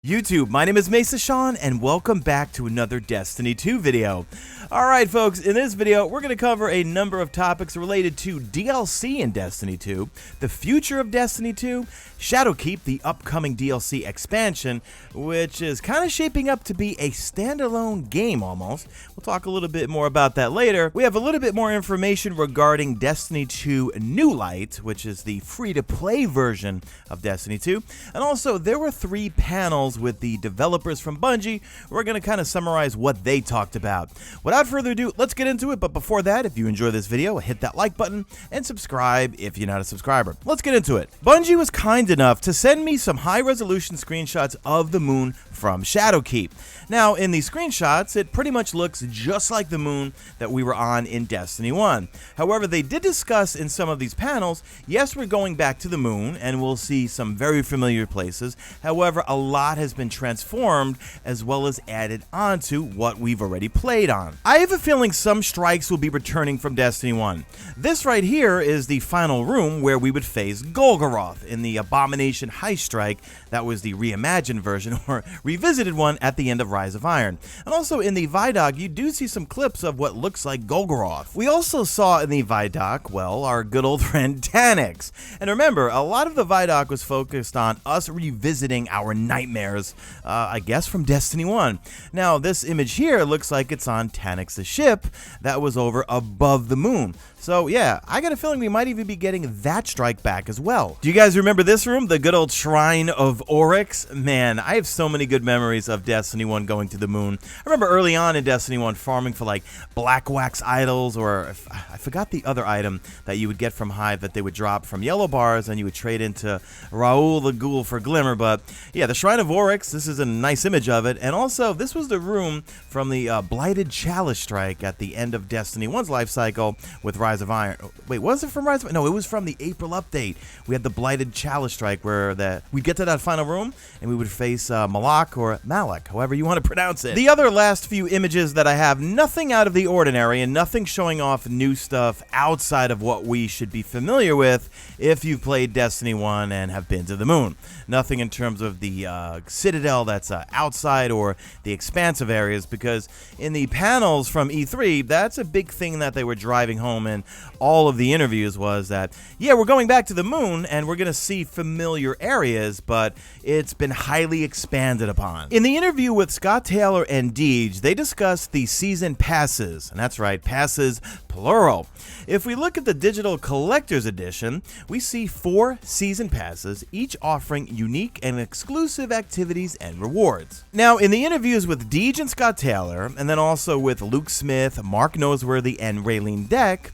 YouTube, my name is Mesa and welcome back to another Destiny 2 video. Alright folks, in this video we're going to cover a number of topics related to DLC in Destiny 2, the future of Destiny 2, Shadowkeep, the upcoming DLC expansion, which is kind of shaping up to be a standalone game almost. We'll talk a little bit more about that later. We have a little bit more information regarding Destiny 2 New Light, which is the free-to-play version of Destiny 2, and also there were 3 panels with the developers from Bungie. We're going to kind of summarize what they talked about. Without further ado, let's get into it, but before that, if you enjoy this video, hit that like button and subscribe if you're not a subscriber. Let's get into it. Bungie was kind enough to send me some high-resolution screenshots of the moon from Shadowkeep. Now, in these screenshots, it pretty much looks just like the moon that we were on in Destiny 1. However, they did discuss in some of these panels, yes, we're going back to the moon, and we'll see some very familiar places. However, a lot has been transformed as well as added onto what we've already played on. I have a feeling some strikes will be returning from Destiny 1. This right here is the final room where we would face Golgoroth in the Abomination Heist Strike. That was the reimagined version or revisited one at the end of Rise of Iron. And also in the Vidoc, you do see some clips of what looks like Golgoroth. We also saw in the Vidoc, well, our good old friend Taniks. And remember, a lot of the Vidoc was focused on us revisiting our nightmares, I guess from Destiny 1. Now, this image here looks like it's on Taniks' ship that was over above the moon. So yeah, I got a feeling we might even be getting that strike back as well. Do you guys remember this room? The good old Shrine of Oryx? Man, I have so many good memories of Destiny 1 going to the moon. I remember early on in Destiny 1 farming for like black wax idols, or I forgot the other item that you would get from Hive that they would drop from yellow bars and you would trade into Raoul the Ghoul for Glimmer. But yeah, the Shrine of Oryx, this is a nice image of it. And also, this was the room from the Blighted Chalice strike at the end of Destiny 1's life cycle with Rise of Iron. Wait, was it from Rise of Iron? No, it was from the April update. We had the Blighted Chalice strike where we'd get to that final room and we would face Malak or Malak, however you want to pronounce it. The other last few images that I have, nothing out of the ordinary and nothing showing off new stuff outside of what we should be familiar with if you've played Destiny 1 and have been to the moon. Nothing in terms of the Citadel that's outside or the expansive areas, because in the panels from E3, that's a big thing that they were driving home in all of the interviews was that, yeah, we're going back to the moon and we're going to see familiar areas, but it's been highly expanded upon. In the interview with Scott Taylor and Deej, they discussed the season passes, and that's right, passes plural. If we look at the digital collector's edition, we see 4 season passes, each offering unique and exclusive activities and rewards. Now, in the interviews with Deej and Scott Taylor, and then also with Luke Smith, Mark Noseworthy, and Raylene Deck,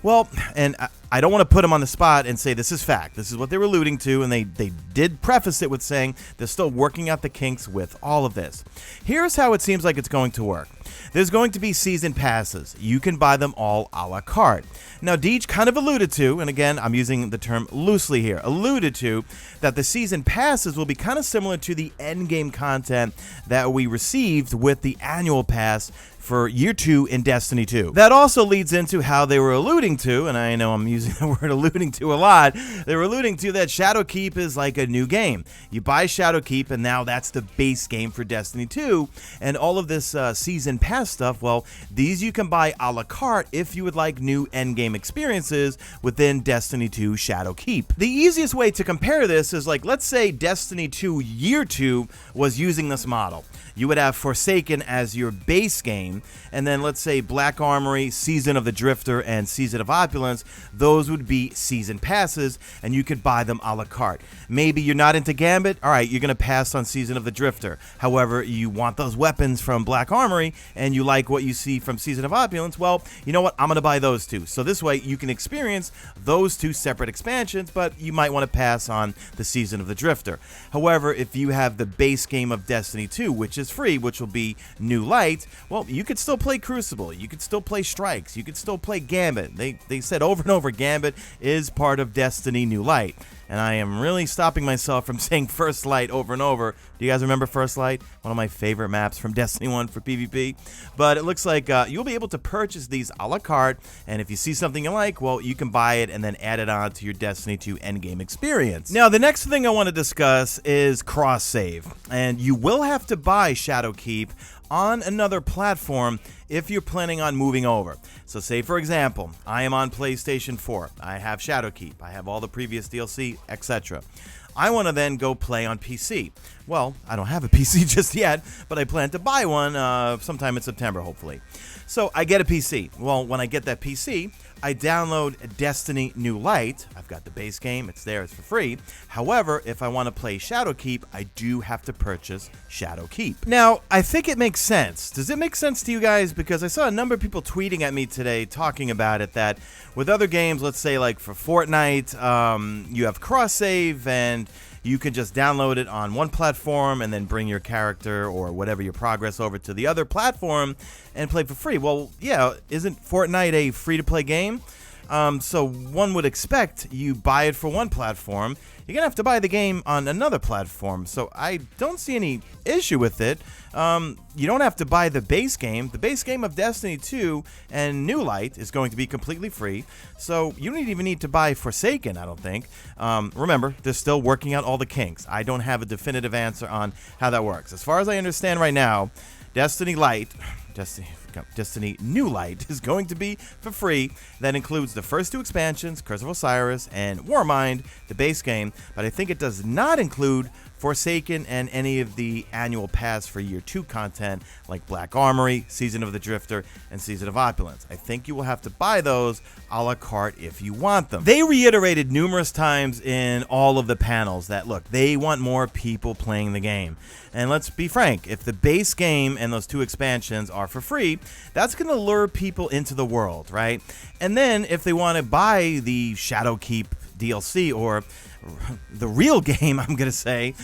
well, and I don't want to put them on the spot and say this is fact. This is what they were alluding to, and they did preface it with saying they're still working out the kinks with all of this. Here's how it seems like it's going to work. There's going to be season passes. You can buy them all a la carte. Now, Deej kind of alluded to, and again, I'm using the term loosely here, alluded to that the season passes will be kind of similar to the endgame content that we received with the annual pass for year 2 in Destiny 2. That also leads into how they were alluding to, and I know I'm using the word alluding to a lot, they were alluding to that Shadowkeep is like a new game. You buy Shadowkeep and now that's the base game for Destiny 2, and all of this season pass stuff, well, these you can buy a la carte if you would like new endgame experiences within Destiny 2 Shadowkeep. The easiest way to compare this is like, let's say Destiny 2 Year 2 was using this model. You would have Forsaken as your base game, and then let's say Black Armory, Season of the Drifter, and Season of Opulence, those would be season passes, and you could buy them a la carte. Maybe you're not into Gambit, alright, you're going to pass on Season of the Drifter. However, you want those weapons from Black Armory, and you like what you see from Season of Opulence, well, you know what, I'm going to buy those two. So this way, you can experience those 2 separate expansions, but you might want to pass on the Season of the Drifter. However, if you have the base game of Destiny 2, which is free, which will be New Light, well, you could still play Crucible, you could still play Strikes, you could still play Gambit. They said over and over Gambit is part of Destiny New Light. and I am really stopping myself from saying First Light over and over. Do you guys remember First Light? One of my favorite maps from Destiny 1 for PvP. But it looks like you'll be able to purchase these a la carte, and if you see something you like, well, you can buy it and then add it on to your Destiny 2 endgame experience. Now, the next thing I want to discuss is cross-save, and you will have to buy Shadowkeep on another platform if you're planning on moving over. So say, for example, I am on PlayStation 4. I have Shadowkeep. I have all the previous DLC, etc. I want to then go play on PC. Well, I don't have a PC just yet, but I plan to buy one sometime in September, hopefully. So I get a PC. Well, when I get that PC, I download Destiny New Light. I've got the base game. It's there. It's for free. However, if I want to play Shadowkeep, I do have to purchase Shadowkeep. Now, I think it makes sense. Does it make sense to you guys? Because I saw a number of people tweeting at me today talking about it, that with other games, let's say like for Fortnite, you have cross-save and you can just download it on one platform and then bring your character or whatever your progress over to the other platform and play for free. Well, yeah, isn't Fortnite a free-to-play game? So one would expect you buy it for one platform, you're going to have to buy the game on another platform. So I don't see any issue with it. You don't have to buy the base game. The base game of Destiny 2 and New Light is going to be completely free. So you don't even need to buy Forsaken, I don't think. Remember, they're still working out all the kinks. I don't have a definitive answer on how that works. As far as I understand right now, Destiny New Light is going to be for free. That includes the first two expansions, Curse of Osiris and Warmind, the base game, but I think it does not include Forsaken and any of the annual pass for Year 2 content like Black Armory, Season of the Drifter, and Season of Opulence. I think you will have to buy those a la carte if you want them. They reiterated numerous times in all of the panels that, look, they want more people playing the game. And let's be frank, if the base game and those two expansions are for free, that's going to lure people into the world, right? And then if they want to buy the Shadowkeep DLC or the real game, I'm going to say,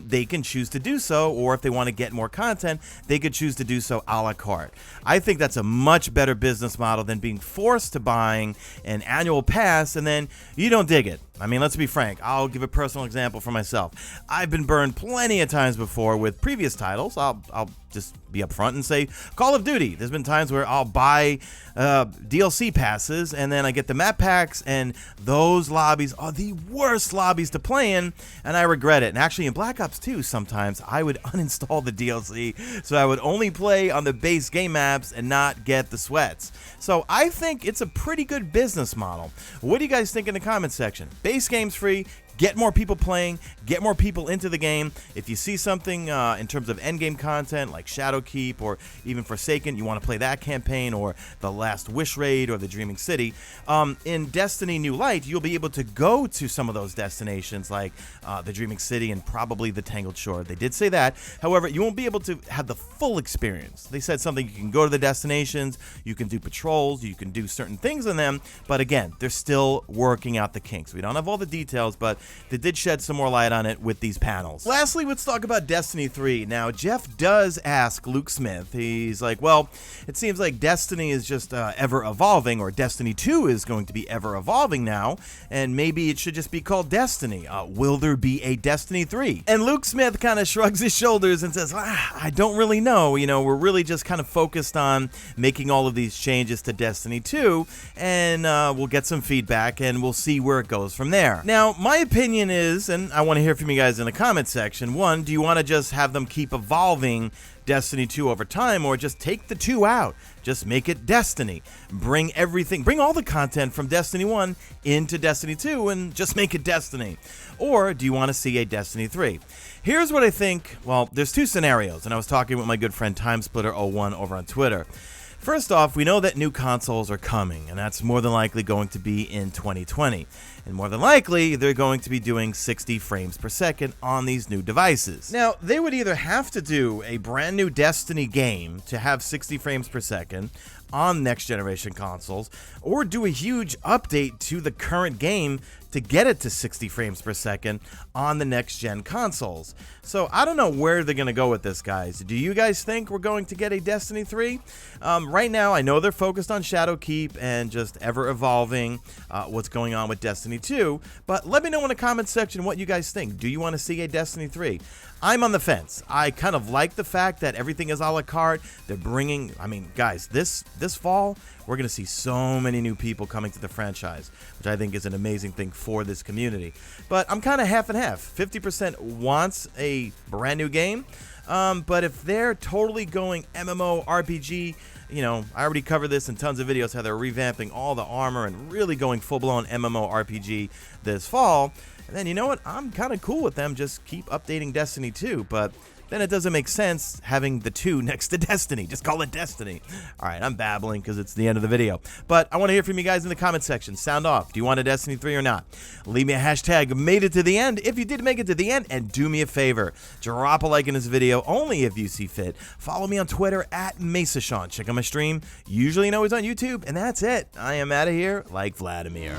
they can choose to do so, or if they want to get more content, they could choose to do so a la carte. I think that's a much better business model than being forced to buying an annual pass and then you don't dig it. I mean, let's be frank. I'll give a personal example for myself. I've been burned plenty of times before with previous titles. I'll just be upfront and say Call of Duty. There's been times where I'll buy DLC passes and then I get the map packs, and those lobbies are the worst lobbies to play in, and I regret it. And actually in Black Ops 2, sometimes I would uninstall the DLC so I would only play on the base game maps and not get the sweats. So I think it's a pretty good business model. What do you guys think in the comment section? Base game's free. Get more people playing, get more people into the game. If you see something in terms of endgame content like Shadowkeep or even Forsaken, you want to play that campaign, or the Last Wish Raid or the Dreaming City, in Destiny New Light, you'll be able to go to some of those destinations like the Dreaming City and probably the Tangled Shore. They did say that. However, you won't be able to have the full experience. They said something, you can go to the destinations, you can do patrols, you can do certain things in them, but again, they're still working out the kinks. We don't have all the details, but they did shed some more light on it with these panels. Lastly, let's talk about Destiny 3. Now, Jeff does ask Luke Smith. He's like, well, it seems like Destiny is just ever evolving, or Destiny 2 is going to be ever evolving now, and maybe it should just be called Destiny. Will there be a Destiny 3? And Luke Smith kind of shrugs his shoulders and says, I don't really know. You know, we're really just kind of focused on making all of these changes to Destiny 2, and we'll get some feedback and we'll see where it goes from there. Now, my opinion is, and I want to hear from you guys in the comment section, one, do you want to just have them keep evolving Destiny 2 over time, or just take the 2 out? Just make it Destiny. Bring all the content from Destiny 1 into Destiny 2 and just make it Destiny. Or do you want to see a Destiny 3? Here's what I think. Well, there's two scenarios, and I was talking with my good friend Timesplitter01 over on Twitter. First off, we know that new consoles are coming, and that's more than likely going to be in 2020. And more than likely, they're going to be doing 60 frames per second on these new devices. Now, they would either have to do a brand new Destiny game to have 60 frames per second, on next generation consoles, or do a huge update to the current game to get it to 60 frames per second on the next gen consoles. So I don't know where they're going to go with this, guys. Do you guys think we're going to get a Destiny 3? Right now, I know they're focused on Shadowkeep and just ever evolving what's going on with Destiny 2, but let me know in the comments section what you guys think. Do you want to see a Destiny 3? I'm on the fence. I kind of like the fact that everything is a la carte. They're bringing, I mean, guys, this fall, we're going to see so many new people coming to the franchise, which I think is an amazing thing for this community. But I'm kind of half and half. 50% wants a brand new game, but if they're totally going MMO RPG, you know, I already covered this in tons of videos, how they're revamping all the armor and really going full-blown MMO RPG this fall. And then, you know what, I'm kind of cool with them just keep updating Destiny 2, but then it doesn't make sense having the 2 next to Destiny. Just call it Destiny. All right, I'm babbling because it's the end of the video. But I want to hear from you guys in the comment section. Sound off. Do you want a Destiny 3 or not? Leave me a hashtag made it to the end if you did make it to the end. And do me a favor. Drop a like in this video only if you see fit. Follow me on Twitter at Mesa. Check out my stream. Usually always on YouTube. And that's it. I am out of here like Vladimir.